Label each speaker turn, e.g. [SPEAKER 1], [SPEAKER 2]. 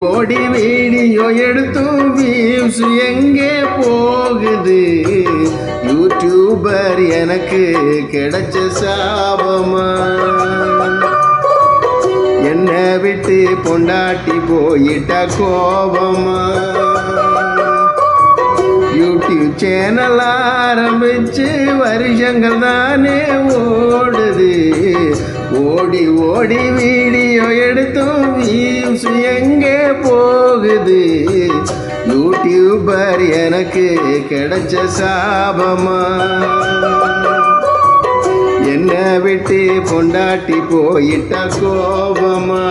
[SPEAKER 1] கோடி வீடியோ எடுத்தும் வியூஸ் எங்கே போகுது? யூடியூபர் எனக்கு கிடைச்ச சாபமா? என்னை விட்டு பொண்டாட்டி போயிட்ட கோபமா? யூடியூப் சேனல் ஆரம்பிச்சு வருஷங்கள் தானே ஓடுது. ஓடி ஓடி வீடியோ எடுத்தும் வியூஸ் எங்கே போகுது? யூடியூபர் எனக்கு கிடைச்ச சாபமா? என்னை விட்டு பொண்டாட்டி போயிட்ட கோபமா?